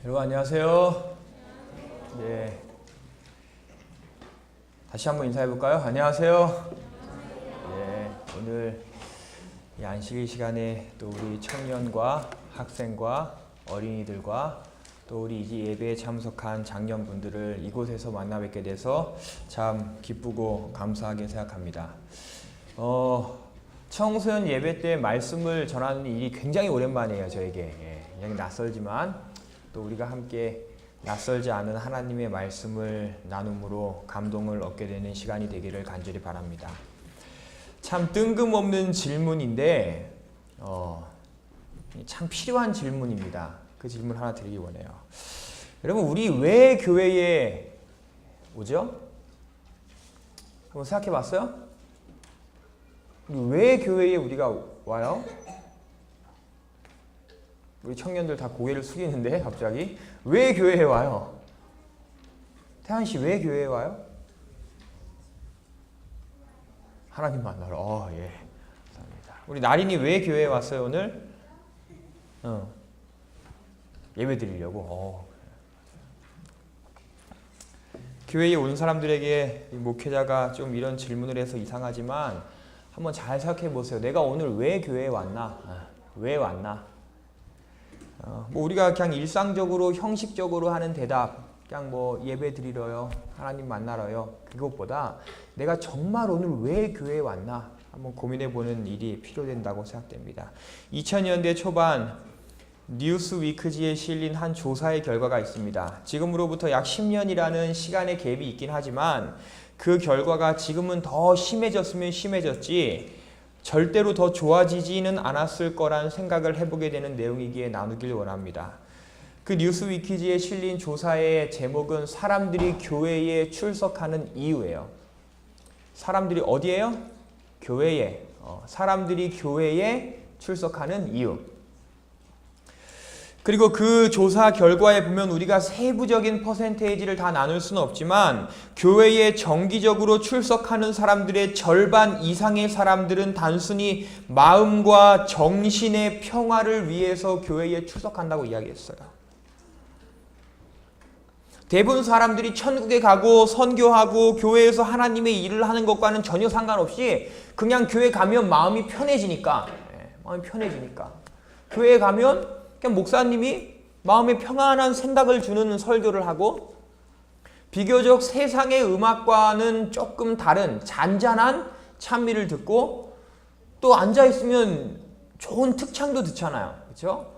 여러분 안녕하세요. 네, 다시 한번 인사해 볼까요? 안녕하세요. 네, 오늘 이 안식일 시간에 또 우리 청년과 학생과 어린이들과 또 우리 이 예배에 참석한 장년분들을 이곳에서 만나 뵙게 돼서 참 기쁘고 감사하게 생각합니다. 청소년 예배 때 말씀을 전하는 일이 굉장히 오랜만이에요, 저에게. 굉장히 낯설지만 또 우리가 함께 낯설지 않은 하나님의 말씀을 나눔으로 감동을 얻게 되는 시간이 되기를 간절히 바랍니다. 참 뜬금없는 질문인데 참 필요한 질문입니다. 그 질문 하나 드리기 원해요. 여러분, 우리 왜 교회에 오죠? 한번 생각해 봤어요? 왜 교회에 우리가 와요? 우리 청년들 다 고개를 숙이는데 갑자기 왜 교회에 와요? 태환 씨 왜 교회에 와요? 하나님 만나러. 예. 감사합니다. 우리 나린이 왜 교회에 왔어요 오늘? 예배 드리려고. 교회에 온 사람들에게 목회자가 좀 이런 질문을 해서 이상하지만 한번 잘 생각해 보세요. 내가 오늘 왜 교회에 왔나? 왜 왔나? 우리가 그냥 일상적으로 형식적으로 하는 대답, 그냥 예배 드리러요, 하나님 만나러요, 그것보다 내가 정말 오늘 왜 교회에 왔나 한번 고민해 보는 일이 필요된다고 생각됩니다. 2000년대 초반 뉴스위크지에 실린 한 조사의 결과가 있습니다. 지금으로부터 약 10년이라는 시간의 갭이 있긴 하지만 그 결과가 지금은 더 심해졌으면 심해졌지 절대로 더 좋아지지는 않았을 거란 생각을 해보게 되는 내용이기에 나누길 원합니다. 그 뉴스위키지에 실린 조사의 제목은 사람들이 교회에 출석하는 이유예요. 사람들이 어디에요? 교회에. 사람들이 교회에 출석하는 이유. 그리고 그 조사 결과에 보면 우리가 세부적인 퍼센테이지를 다 나눌 수는 없지만 교회에 정기적으로 출석하는 사람들의 절반 이상의 사람들은 단순히 마음과 정신의 평화를 위해서 교회에 출석한다고 이야기했어요. 대부분 사람들이 천국에 가고 선교하고 교회에서 하나님의 일을 하는 것과는 전혀 상관없이 그냥 교회 가면 마음이 편해지니까 교회에 가면 그냥 목사님이 마음에 평안한 생각을 주는 설교를 하고 비교적 세상의 음악과는 조금 다른 잔잔한 찬미를 듣고 또 앉아있으면 좋은 특창도 듣잖아요. 그렇죠?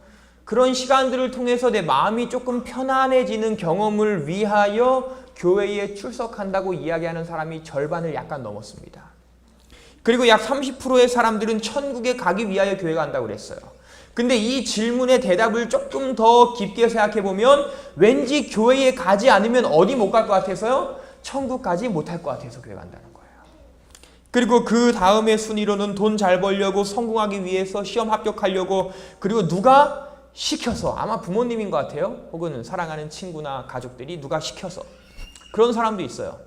그런 시간들을 통해서 내 마음이 조금 편안해지는 경험을 위하여 교회에 출석한다고 이야기하는 사람이 절반을 약간 넘었습니다. 그리고 약 30%의 사람들은 천국에 가기 위하여 교회 간다고 그랬어요. 근데 이 질문의 대답을 조금 더 깊게 생각해 보면 왠지 교회에 가지 않으면 어디 못 갈 것 같아서요? 천국 가지 못할 것 같아서 교회 간다는 거예요. 그리고 그 다음의 순위로는 돈 잘 벌려고, 성공하기 위해서, 시험 합격하려고, 그리고 누가 시켜서, 아마 부모님인 것 같아요. 혹은 사랑하는 친구나 가족들이 누가 시켜서. 그런 사람도 있어요.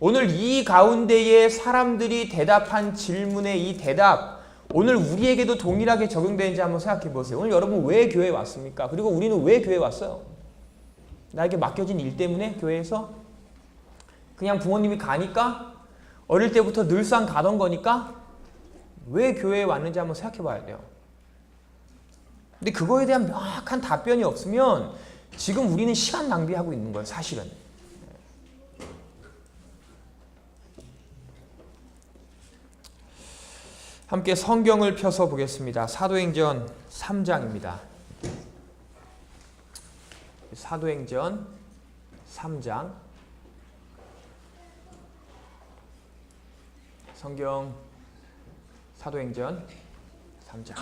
오늘 이 가운데에 사람들이 대답한 질문의 이 대답, 오늘 우리에게도 동일하게 적용되는지 한번 생각해 보세요. 오늘 여러분 왜 교회에 왔습니까? 그리고 우리는 왜 교회에 왔어요? 나에게 맡겨진 일 때문에 교회에서? 그냥 부모님이 가니까? 어릴 때부터 늘상 가던 거니까? 왜 교회에 왔는지 한번 생각해 봐야 돼요. 근데 그거에 대한 명확한 답변이 없으면 지금 우리는 시간 낭비하고 있는 거예요, 사실은. 함께 성경을 펴서 보겠습니다. 사도행전 3장입니다. 사도행전 3장. 성경 사도행전 3장.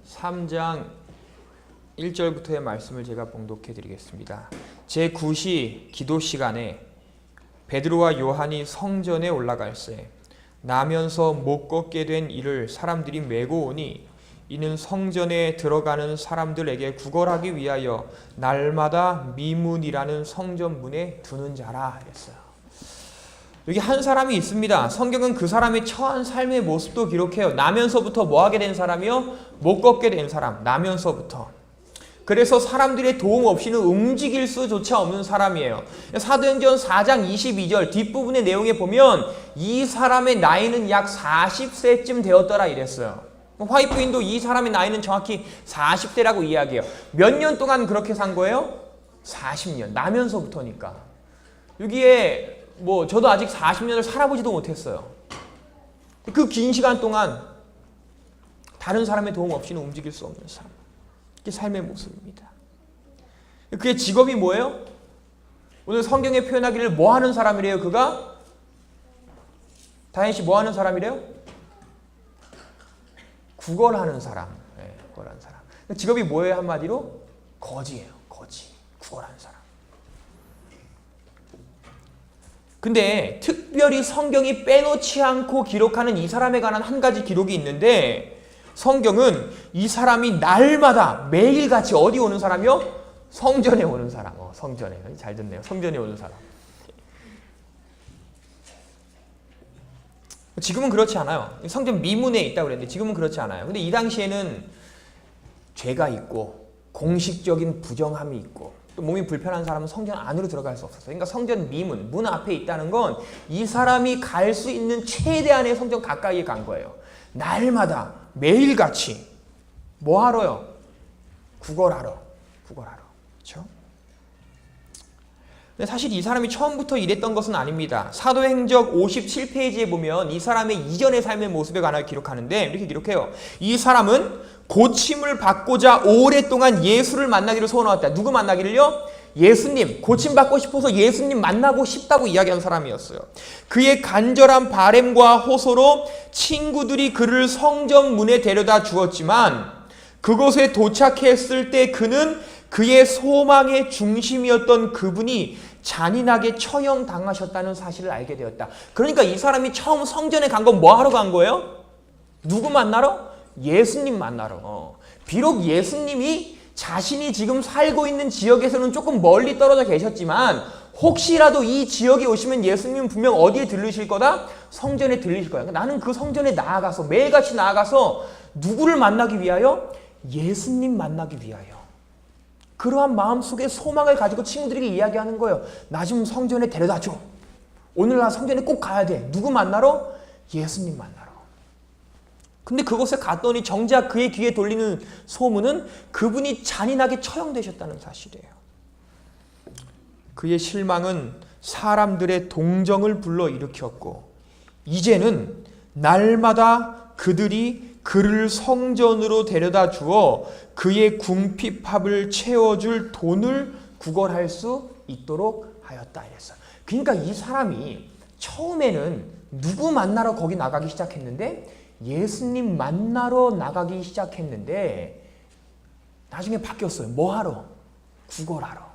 3장 1절부터의 말씀을 제가 봉독해 드리겠습니다. 제9시 기도 시간에 베드로와 요한이 성전에 올라갈새 나면서 못 걷게 된 이를 사람들이 메고 오니 이는 성전에 들어가는 사람들에게 구걸하기 위하여 날마다 미문이라는 성전문에 두는 자라 했어요. 여기 한 사람이 있습니다. 성경은 그 사람의 처한 삶의 모습도 기록해요. 나면서부터 뭐 하게 된 사람이요? 못 걷게 된 사람. 나면서부터. 그래서 사람들의 도움 없이는 움직일 수조차 없는 사람이에요. 사도행전 4장 22절 뒷부분의 내용에 보면 이 사람의 나이는 약 40세쯤 되었더라 이랬어요. 화이트인도 이 사람의 나이는 정확히 40대라고 이야기해요. 몇 년 동안 그렇게 산 거예요? 40년. 나면서부터니까. 여기에 저도 아직 40년을 살아보지도 못했어요. 그 긴 시간 동안 다른 사람의 도움 없이는 움직일 수 없는 삶. 이게 삶의 모습입니다. 그의 직업이 뭐예요? 오늘 성경에 표현하기를 뭐 하는 사람이래요? 그가? 다현 씨 뭐 하는 사람이래요? 구걸하는 사람. 네, 구걸하는 사람. 직업이 뭐예요? 한마디로? 거지예요. 거지. 구걸하는 사람. 근데 특별히 성경이 빼놓지 않고 기록하는 이 사람에 관한 한 가지 기록이 있는데 성경은 이 사람이 날마다 매일같이 어디 오는 사람이요? 성전에 오는 사람. 성전에. 잘 듣네요. 성전에 오는 사람. 지금은 그렇지 않아요. 성전 미문에 있다고 그랬는데 지금은 그렇지 않아요. 근데 이 당시에는 죄가 있고 공식적인 부정함이 있고 또 몸이 불편한 사람은 성전 안으로 들어갈 수 없었어요. 그러니까 성전 미문, 문 앞에 있다는 건 이 사람이 갈 수 있는 최대한의 성전 가까이에 간 거예요. 날마다 매일같이 뭐 하러요? 구걸하러. 그렇죠? 근데 사실 이 사람이 처음부터 이랬던 것은 아닙니다. 사도행적 57페이지에 보면 이 사람의 이전의 삶의 모습에 관하여 기록하는데 이렇게 기록해요. 이 사람은 고침을 받고자 오랫동안 예수를 만나기를 소원해왔다. 누구 만나기를요? 예수님. 고침받고 싶어서 예수님 만나고 싶다고 이야기한 사람이었어요. 그의 간절한 바램과 호소로 친구들이 그를 성전 문에 데려다 주었지만 그곳에 도착했을 때 그는 그의 소망의 중심이었던 그분이 잔인하게 처형당하셨다는 사실을 알게 되었다. 그러니까 이 사람이 처음 성전에 간 건 뭐 하러 간 거예요? 누구 만나러? 예수님 만나러. 비록 예수님이 자신이 지금 살고 있는 지역에서는 조금 멀리 떨어져 계셨지만 혹시라도 이 지역에 오시면 예수님은 분명 어디에 들르실 거다? 성전에 들리실 거야. 나는 그 성전에 나아가서 매일같이 나아가서 누구를 만나기 위하여? 예수님 만나기 위하여. 그러한 마음속에 소망을 가지고 친구들에게 이야기하는 거예요. 나 좀 성전에 데려다 줘. 오늘 나 성전에 꼭 가야 돼. 누구 만나러? 예수님 만나러. 근데 그곳에 갔더니 정작 그의 귀에 돌리는 소문은 그분이 잔인하게 처형되셨다는 사실이에요. 그의 실망은 사람들의 동정을 불러일으켰고 이제는 날마다 그들이 그를 성전으로 데려다 주어 그의 궁핍합을 채워줄 돈을 구걸할 수 있도록 하였다 이랬어요. 그러니까 이 사람이 처음에는 누구 만나러 거기 나가기 시작했는데 예수님 만나러 나가기 시작했는데 나중에 바뀌었어요. 뭐 하러? 구걸하러.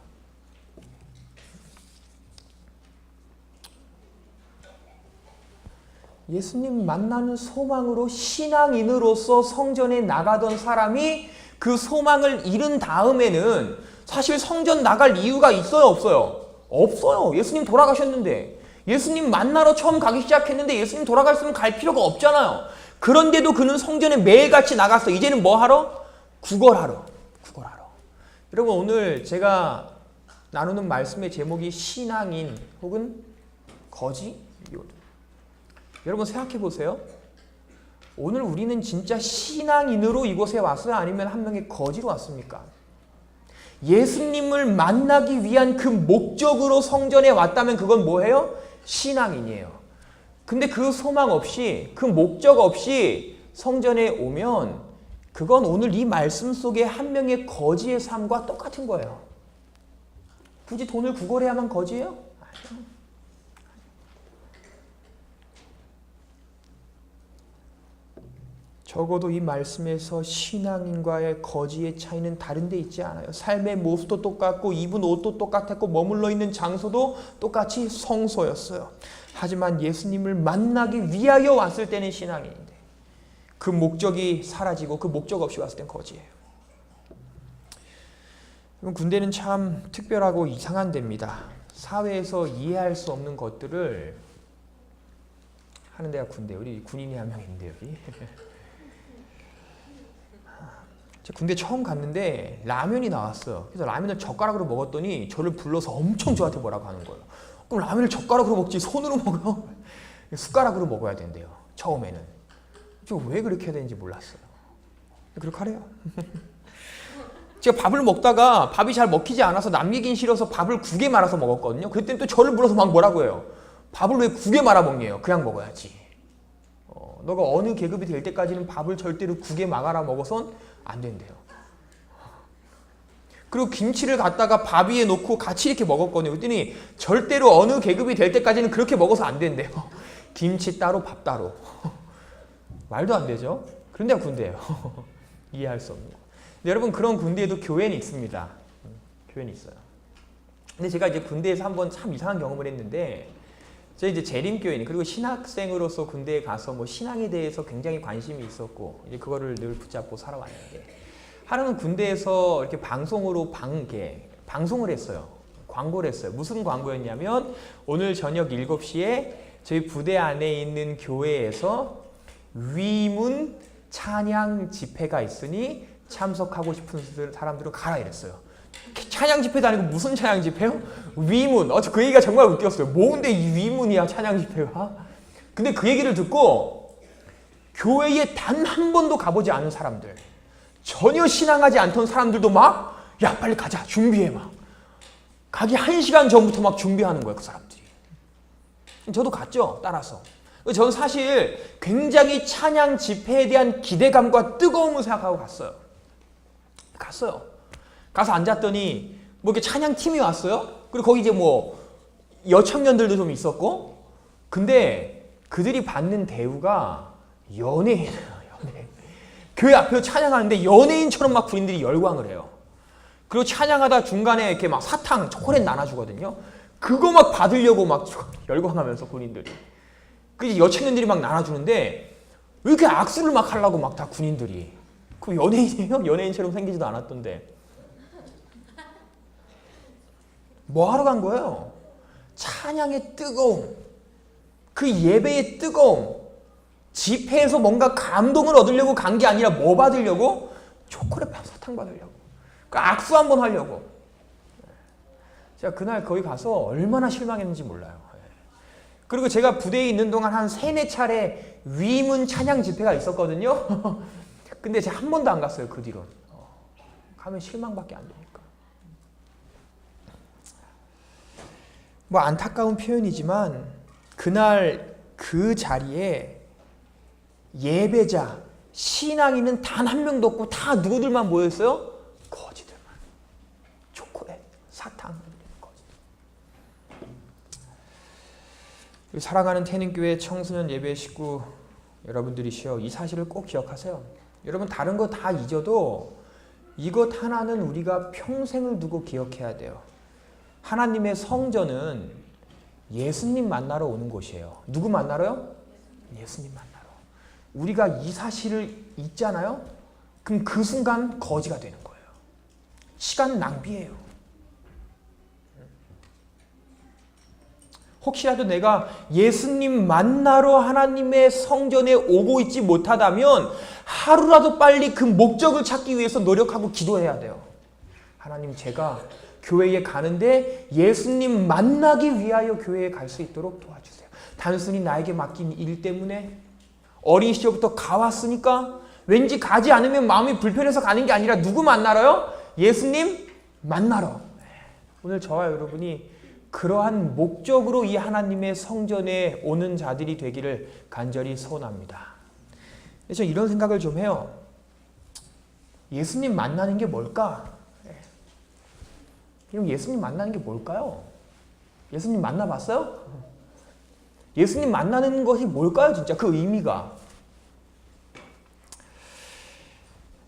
예수님 만나는 소망으로 신앙인으로서 성전에 나가던 사람이 그 소망을 잃은 다음에는 사실 성전 나갈 이유가 있어요? 없어요? 없어요. 예수님 돌아가셨는데. 예수님 만나러 처음 가기 시작했는데 예수님 돌아갔으면 갈 필요가 없잖아요. 그런데도 그는 성전에 매일같이 나갔어. 이제는 뭐 하러? 구걸하러. 여러분 오늘 제가 나누는 말씀의 제목이 신앙인 혹은 거지? 여러분 생각해 보세요. 오늘 우리는 진짜 신앙인으로 이곳에 왔어요? 아니면 한 명의 거지로 왔습니까? 예수님을 만나기 위한 그 목적으로 성전에 왔다면 그건 뭐예요? 신앙인이에요. 근데 그 소망 없이 그 목적 없이 성전에 오면 그건 오늘 이 말씀 속에 한 명의 거지의 삶과 똑같은 거예요. 굳이 돈을 구걸해야만 거지예요? 아니요. 적어도 이 말씀에서 신앙인과의 거지의 차이는 다른 데 있지 않아요. 삶의 모습도 똑같고 입은 옷도 똑같았고 머물러 있는 장소도 똑같이 성소였어요. 하지만 예수님을 만나기 위하여 왔을 때는 신앙인인데 그 목적이 사라지고 그 목적 없이 왔을 땐 거지예요. 군대는 참 특별하고 이상한 데입니다. 사회에서 이해할 수 없는 것들을 하는 데가 군대. 우리 군인이 한 명 있는데 여기. 제가 군대 처음 갔는데 라면이 나왔어요. 그래서 라면을 젓가락으로 먹었더니 저를 불러서 엄청 저한테 뭐라고 하는 거예요. 그럼 라면을 젓가락으로 먹지 손으로 먹어요? 숟가락으로 먹어야 된대요. 처음에는. 저 왜 그렇게 해야 되는지 몰랐어요. 그렇게 하래요. 제가 밥을 먹다가 밥이 잘 먹히지 않아서 남기긴 싫어서 밥을 국에 말아서 먹었거든요. 그때는 또 저를 불러서 막 뭐라고 해요. 밥을 왜 국에 말아 먹냐요. 그냥 먹어야지. 너가 어느 계급이 될 때까지는 밥을 절대로 국에 말아 먹어선 안 된대요. 그리고 김치를 갖다가 밥 위에 놓고 같이 이렇게 먹었거든요. 그랬더니 절대로 어느 계급이 될 때까지는 그렇게 먹어서 안 된대요. 김치 따로 밥 따로. 말도 안 되죠. 그런데 군대예요. 이해할 수 없는 거. 근데 여러분 그런 군대에도 교회는 있습니다. 교회는 있어요. 근데 제가 이제 군대에서 한번 참 이상한 경험을 했는데 제가 이제 재림교인 그리고 신학생으로서 군대에 가서 뭐 신앙에 대해서 굉장히 관심이 있었고 이제 그거를 늘 붙잡고 살아왔는데 하루는 군대에서 이렇게 방송으로 방송을 했어요. 광고를 했어요. 무슨 광고였냐면 오늘 저녁 7시에 저희 부대 안에 있는 교회에서 위문 찬양 집회가 있으니 참석하고 싶은 사람들은 가라 이랬어요. 찬양 집회도 아니고 무슨 찬양 집회요? 위문. 그 얘기가 정말 웃겼어요. 뭔데 이 위문이야 찬양 집회가? 근데 그 얘기를 듣고 교회에 단 한 번도 가보지 않은 사람들, 전혀 신앙하지 않던 사람들도 막 야 빨리 가자 준비해 막 가기 1시간 전부터 막 준비하는 거예요. 그 사람들이. 저도 갔죠. 따라서. 저는 사실 굉장히 찬양 집회에 대한 기대감과 뜨거움을 생각하고 갔어요. 가서 앉았더니 뭐 이렇게 찬양 팀이 왔어요. 그리고 거기 이제 뭐 여청년들도 좀 있었고, 근데 그들이 받는 대우가 연예인이에요. 연예인. 교회 앞에 찬양하는데 연예인처럼 막 군인들이 열광을 해요. 그리고 찬양하다 중간에 이렇게 막 사탕, 초콜릿 나눠주거든요. 그거 막 받으려고 막 열광하면서 군인들이. 그 여청년들이 막 나눠주는데 왜 이렇게 악수를 막 하려고 막 다 군인들이. 그 연예인이에요? 연예인처럼 생기지도 않았던데. 뭐 하러 간 거예요? 찬양의 뜨거움, 그 예배의 뜨거움, 집회에서 뭔가 감동을 얻으려고 간 게 아니라 뭐 받으려고? 초콜릿 사탕 받으려고. 그 악수 한번 하려고. 제가 그날 거기 가서 얼마나 실망했는지 몰라요. 그리고 제가 부대에 있는 동안 한 3-4차례 위문 찬양 집회가 있었거든요. 근데 제가 한 번도 안 갔어요. 그 뒤로. 가면 실망밖에 안 되니까. 뭐 안타까운 표현이지만 그날 그 자리에 예배자, 신앙인은 단 한 명도 없고 다 누구들만 모였어요? 거지들만. 초콜릿, 사탕, 거지들. 사랑하는 태닝교회 청소년 예배 식구 여러분들이시여, 이 사실을 꼭 기억하세요. 여러분 다른 거 다 잊어도 이것 하나는 우리가 평생을 두고 기억해야 돼요. 하나님의 성전은 예수님 만나러 오는 곳이에요. 누구 만나러요? 예수님 만나러. 우리가 이 사실을 잊잖아요? 그럼 그 순간 거지가 되는 거예요. 시간 낭비예요. 혹시라도 내가 예수님 만나러 하나님의 성전에 오고 있지 못하다면 하루라도 빨리 그 목적을 찾기 위해서 노력하고 기도해야 돼요. 하나님, 제가 교회에 가는데 예수님 만나기 위하여 교회에 갈 수 있도록 도와주세요. 단순히 나에게 맡긴 일 때문에 어린 시절부터 가왔으니까 왠지 가지 않으면 마음이 불편해서 가는 게 아니라 누구 만나러요? 예수님 만나러. 오늘 저와 여러분이 그러한 목적으로 이 하나님의 성전에 오는 자들이 되기를 간절히 소원합니다. 그래서 이런 생각을 좀 해요. 예수님 만나는 게 뭘까? 그럼 예수님 만나는 게 뭘까요? 예수님 만나봤어요? 예수님 만나는 것이 뭘까요? 진짜 그 의미가.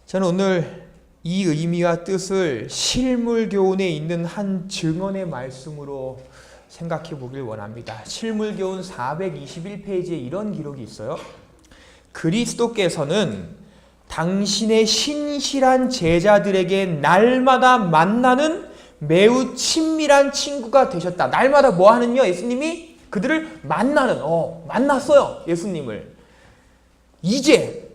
저는 오늘 이 의미와 뜻을 실물교훈에 있는 한 증언의 말씀으로 생각해 보길 원합니다. 실물교훈 421페이지에 이런 기록이 있어요. 그리스도께서는 당신의 신실한 제자들에게 날마다 만나는 매우 친밀한 친구가 되셨다. 날마다 뭐 하는요? 예수님이 그들을 만났어요. 예수님을. 이제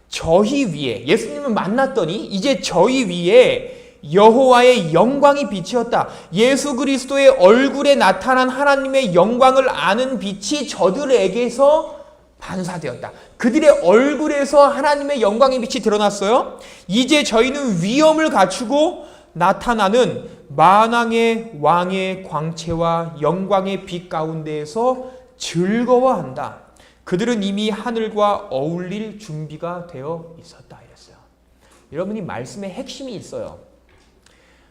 저희 위에, 예수님을 만났더니 이제 저희 위에 여호와의 영광이 비치었다. 예수 그리스도의 얼굴에 나타난 하나님의 영광을 아는 빛이 저들에게서 반사되었다. 그들의 얼굴에서 하나님의 영광의 빛이 드러났어요. 이제 저희는 위엄을 갖추고 나타나는 만왕의 왕의 광채와 영광의 빛 가운데에서 즐거워한다. 그들은 이미 하늘과 어울릴 준비가 되어 있었다. 이랬어요. 여러분이 말씀에 핵심이 있어요.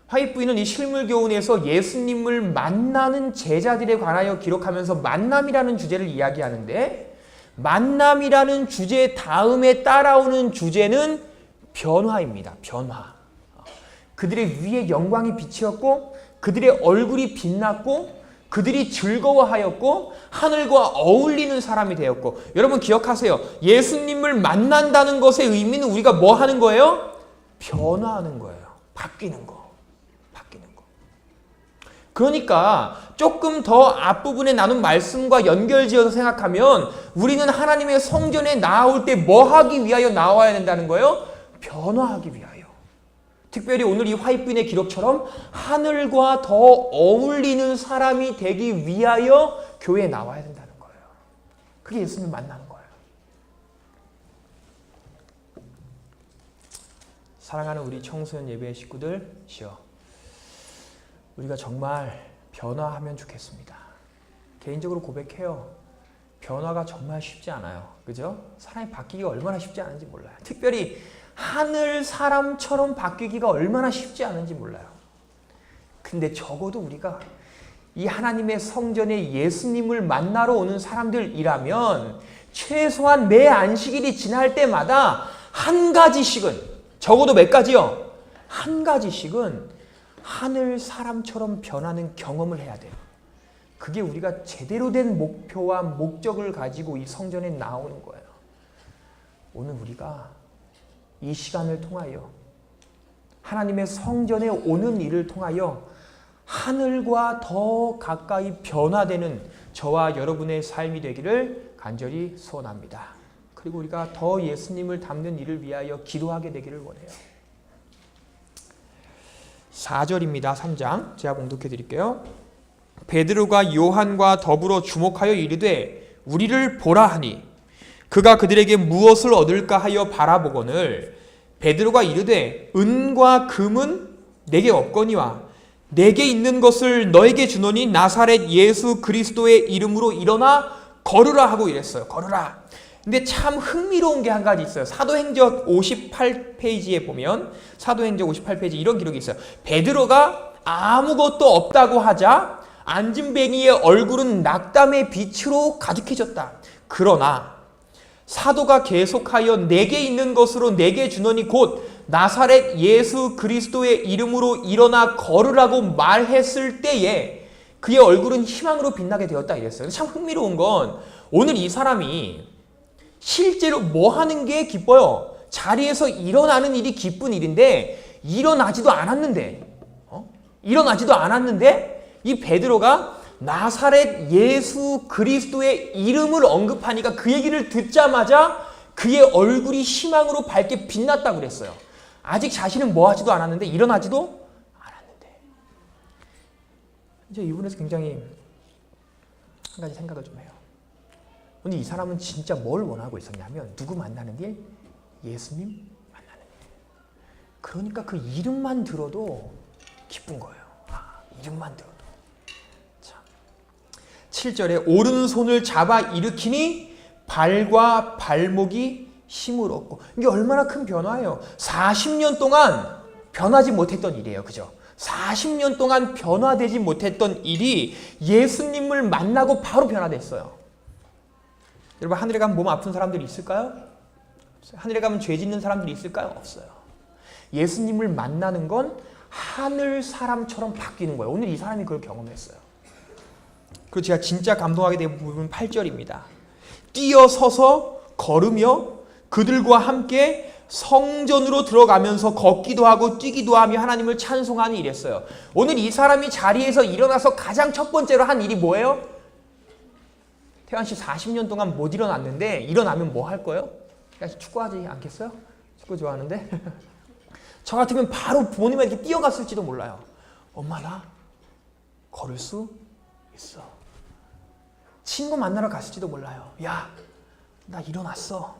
화이트부인은 이 실물교훈에서 예수님을 만나는 제자들에 관하여 기록하면서 만남이라는 주제를 이야기하는데, 만남이라는 주제 다음에 따라오는 주제는 변화입니다. 변화. 그들의 위에 영광이 비치었고 그들의 얼굴이 빛났고 그들이 즐거워하였고 하늘과 어울리는 사람이 되었고. 여러분 기억하세요. 예수님을 만난다는 것의 의미는 우리가 뭐 하는 거예요? 변화하는 거예요. 바뀌는 거. 그러니까 조금 더 앞부분에 나눈 말씀과 연결지어서 생각하면 우리는 하나님의 성전에 나올 때 뭐 하기 위하여 나와야 된다는 거예요? 변화하기 위하여. 특별히 오늘 이 화이트부인의 기록처럼 하늘과 더 어울리는 사람이 되기 위하여 교회에 나와야 된다는 거예요. 그게 예수님을 만나는 거예요. 사랑하는 우리 청소년 예배 식구들이요, 우리가 정말 변화하면 좋겠습니다. 개인적으로 고백해요. 변화가 정말 쉽지 않아요. 그죠? 사람이 바뀌기가 얼마나 쉽지 않은지 몰라요. 특별히 하늘 사람처럼 바뀌기가 얼마나 쉽지 않은지 몰라요. 근데 적어도 우리가 이 하나님의 성전에 예수님을 만나러 오는 사람들이라면 최소한 매 안식일이 지날 때마다 한 가지씩은, 적어도 몇 가지요? 한 가지씩은 하늘 사람처럼 변하는 경험을 해야 돼요. 그게 우리가 제대로 된 목표와 목적을 가지고 이 성전에 나오는 거예요. 오늘 우리가 이 시간을 통하여 하나님의 성전에 오는 일을 통하여 하늘과 더 가까이 변화되는 저와 여러분의 삶이 되기를 간절히 소원합니다. 그리고 우리가 더 예수님을 닮는 일을 위하여 기도하게 되기를 원해요. 4절입니다. 3장 제가 봉독해 드릴게요. 베드로가 요한과 더불어 주목하여 이르되 우리를 보라 하니 그가 그들에게 무엇을 얻을까 하여 바라보거늘 베드로가 이르되 은과 금은 내게 없거니와 내게 있는 것을 너에게 주노니 나사렛 예수 그리스도의 이름으로 일어나 걸으라 하고 이랬어요. 걸으라. 근데 참 흥미로운 게 한 가지 있어요. 사도행전 58페이지에 보면 사도행전 58페이지 이런 기록이 있어요. 베드로가 아무것도 없다고 하자 안진뱅이의 얼굴은 낙담의 빛으로 가득해졌다. 그러나 사도가 계속하여 내게 있는 것으로 내게 주노니 곧 나사렛 예수 그리스도의 이름으로 일어나 걸으라고 말했을 때에 그의 얼굴은 희망으로 빛나게 되었다 이랬어요. 참 흥미로운 건 오늘 이 사람이 실제로 뭐 하는 게 기뻐요? 자리에서 일어나는 일이 기쁜 일인데 일어나지도 않았는데 이 베드로가 나사렛 예수 그리스도의 이름을 언급하니까 그 얘기를 듣자마자 그의 얼굴이 희망으로 밝게 빛났다고 그랬어요. 아직 자신은 뭐 하지도 않았는데 일어나지도 않았는데. 이제 이분에서 굉장히 한 가지 생각을 좀 해요. 근데 이 사람은 진짜 뭘 원하고 있었냐면 누구 만나는 일? 예수님 만나는 일. 그러니까 그 이름만 들어도 기쁜 거예요. 이름만 들어도. 참. 7절에 오른손을 잡아 일으키니 발과 발목이 힘을 얻고. 이게 얼마나 큰 변화예요. 40년 동안 변하지 못했던 일이에요. 그죠? 40년 동안 변화되지 못했던 일이 예수님을 만나고 바로 변화됐어요. 여러분 하늘에 가면 몸 아픈 사람들이 있을까요? 없어요. 하늘에 가면 죄 짓는 사람들이 있을까요? 없어요. 예수님을 만나는 건 하늘 사람처럼 바뀌는 거예요. 오늘 이 사람이 그걸 경험했어요. 그리고 제가 진짜 감동하게 된 부분은 8절입니다. 뛰어서서 걸으며 그들과 함께 성전으로 들어가면서 걷기도 하고 뛰기도 하며 하나님을 찬송하니 이랬어요. 오늘 이 사람이 자리에서 일어나서 가장 첫 번째로 한 일이 뭐예요? 혜원 씨 40년 동안 못 일어났는데 일어나면 뭐 할 거예요? 그냥 축구하지 않겠어요? 축구 좋아하는데. 저 같으면 바로 부모님한테 뛰어갔을지도 몰라요. 엄마 나 걸을 수 있어. 친구 만나러 갔을지도 몰라요. 야, 나 일어났어.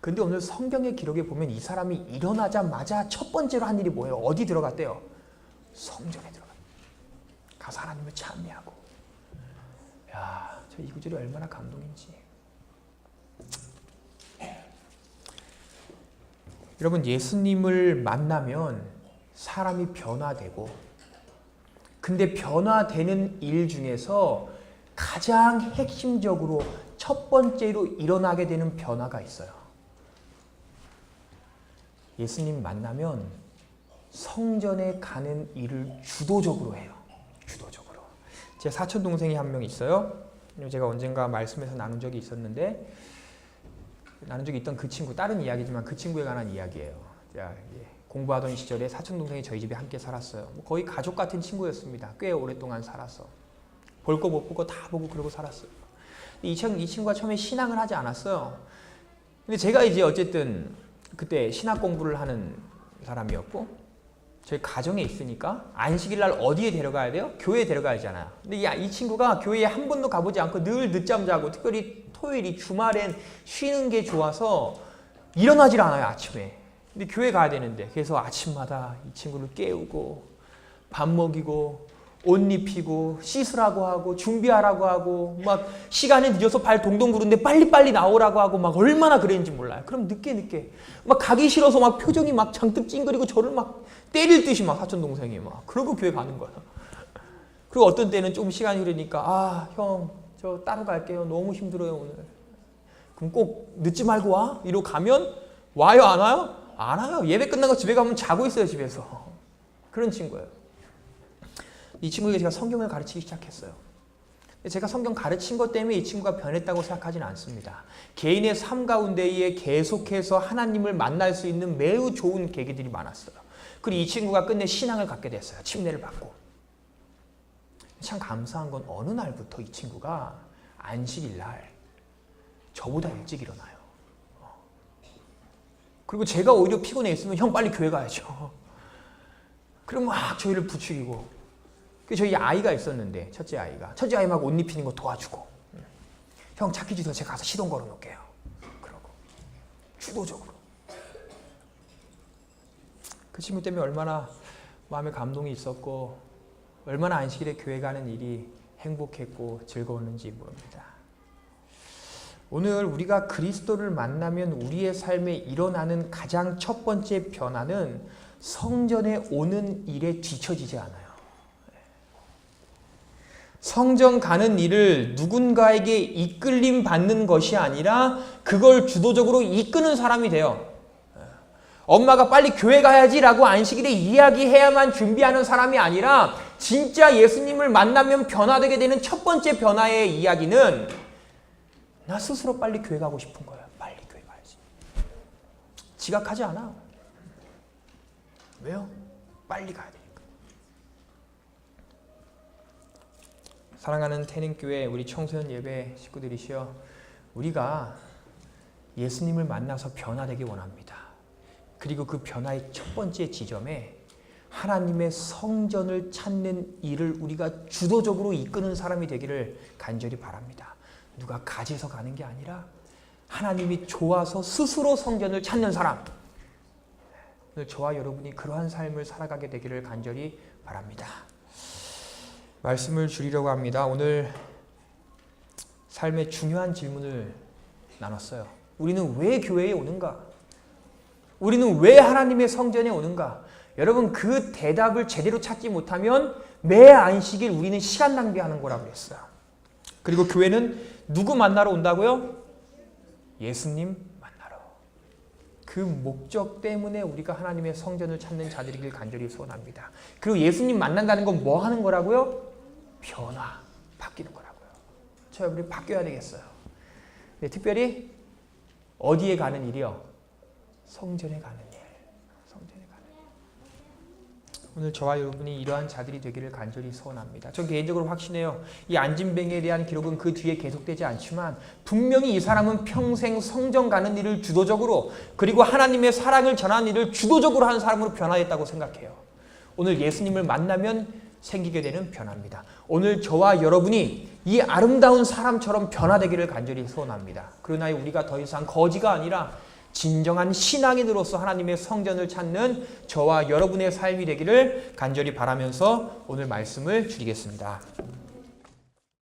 근데 오늘 성경의 기록에 보면 이 사람이 일어나자마자 첫 번째로 한 일이 뭐예요? 어디 들어갔대요? 성전에 들어갔대요. 가서 하나님을 찬미하고. 야, 저 이 구절이 얼마나 감동인지. 여러분, 예수님을 만나면 사람이 변화되고, 근데 변화되는 일 중에서 가장 핵심적으로 첫 번째로 일어나게 되는 변화가 있어요. 예수님 만나면 성전에 가는 일을 주도적으로 해요. 주도적으로. 제 사촌 동생이 한 명 있어요. 제가 언젠가 말씀에서 나눈 적이 있었는데, 나눈 적이 있던 그 친구, 다른 이야기지만 그 친구에 관한 이야기예요. 공부하던 시절에 사촌 동생이 저희 집에 함께 살았어요. 거의 가족 같은 친구였습니다. 꽤 오랫동안 살았어. 볼 거 못 보고 다 보고 그러고 살았어요. 이 친구가 처음에 신앙을 하지 않았어요. 근데 제가 이제 어쨌든 그때 신학 공부를 하는 사람이었고, 저희 가정에 있으니까 안식일 날 어디에 데려가야 돼요? 교회에 데려가야 하잖아요. 근데 이 친구가 교회에 한 번도 가보지 않고 늘 늦잠 자고, 특별히 토요일이 주말엔 쉬는 게 좋아서 일어나질 않아요, 아침에. 근데 교회 가야 되는데, 그래서 아침마다 이 친구를 깨우고 밥 먹이고 옷 입히고 씻으라고 하고 준비하라고 하고, 막 시간이 늦어서 발 동동 구르는데 빨리빨리 나오라고 하고, 막 얼마나 그랬는지 몰라요. 그럼 늦게 막 가기 싫어서 막 표정이 막 장뜩 찡그리고 저를 막 때릴 듯이 막 사촌 동생이 막 그러고 교회 가는 거야. 그리고 어떤 때는 좀 시간이 흐르니까, 아, 형, 저 따로 갈게요. 너무 힘들어요 오늘. 그럼 꼭 늦지 말고 와? 이러고 가면 와요, 안 와요? 안 와요. 예배 끝나고 집에 가면 자고 있어요, 집에서. 그런 친구예요. 이 친구에게 제가 성경을 가르치기 시작했어요. 제가 성경 가르친 것 때문에 이 친구가 변했다고 생각하지는 않습니다. 개인의 삶 가운데에 계속해서 하나님을 만날 수 있는 매우 좋은 계기들이 많았어요. 그리고 이 친구가 끝내 신앙을 갖게 됐어요. 침례를 받고. 참 감사한 건 어느 날부터 이 친구가 안식일 날 저보다 일찍 일어나요. 그리고 제가 오히려 피곤해 있으면 형 빨리 교회 가야죠. 그럼 막 저희를 부추기고. 저희 아이가 있었는데, 첫째 아이 막 옷 입히는 거 도와주고, 형 차키 주세요, 제가 가서 시동 걸어 놓을게요. 그러고 주도적으로. 그 친구 때문에 얼마나 마음에 감동이 있었고, 얼마나 안식일에 교회 가는 일이 행복했고 즐거웠는지 모릅니다. 오늘 우리가 그리스도를 만나면 우리의 삶에 일어나는 가장 첫 번째 변화는 성전에 오는 일에 뒤처지지 않아요. 성전 가는 일을 누군가에게 이끌림 받는 것이 아니라 그걸 주도적으로 이끄는 사람이 돼요. 엄마가 빨리 교회 가야지라고 안식일에 이야기해야만 준비하는 사람이 아니라, 진짜 예수님을 만나면 변화되게 되는 첫 번째 변화의 이야기는 나 스스로 빨리 교회 가고 싶은 거예요. 빨리 교회 가야지. 지각하지 않아. 왜요? 빨리 가야 되니까. 사랑하는 태닝교회 우리 청소년 예배 식구들이시여, 우리가 예수님을 만나서 변화되기 원합니다. 그리고 그 변화의 첫 번째 지점에 하나님의 성전을 찾는 일을 우리가 주도적으로 이끄는 사람이 되기를 간절히 바랍니다. 누가 가지서 가는 게 아니라 하나님이 좋아서 스스로 성전을 찾는 사람. 오늘 저와 여러분이 그러한 삶을 살아가게 되기를 간절히 바랍니다. 말씀을 줄이려고 합니다. 오늘 삶의 중요한 질문을 나눴어요. 우리는 왜 교회에 오는가? 우리는 왜 하나님의 성전에 오는가? 여러분, 그 대답을 제대로 찾지 못하면 매 안식일 우리는 시간 낭비하는 거라고 했어요. 그리고 교회는 누구 만나러 온다고요? 예수님 만나러. 그 목적 때문에 우리가 하나님의 성전을 찾는 자들이길 간절히 소원합니다. 그리고 예수님 만난다는 건 뭐 하는 거라고요? 변화, 바뀌는 거라고요. 저 우리 바뀌어야 되겠어요. 네, 특별히 어디에 가는 일이요? 성전에 가는 일. 성전에 가는 일. 오늘 저와 여러분이 이러한 자들이 되기를 간절히 소원합니다. 전 개인적으로 확신해요. 이 안진뱅이에 대한 기록은 그 뒤에 계속되지 않지만 분명히 이 사람은 평생 성전 가는 일을 주도적으로 그리고 하나님의 사랑을 전하는 일을 주도적으로 하는 사람으로 변화했다고 생각해요. 오늘 예수님을 만나면 생기게 되는 변화입니다. 오늘 저와 여러분이 이 아름다운 사람처럼 변화되기를 간절히 소원합니다. 그러나 우리가 더 이상 거지가 아니라 진정한 신앙인으로서 하나님의 성전을 찾는 저와 여러분의 삶이 되기를 간절히 바라면서 오늘 말씀을 드리겠습니다.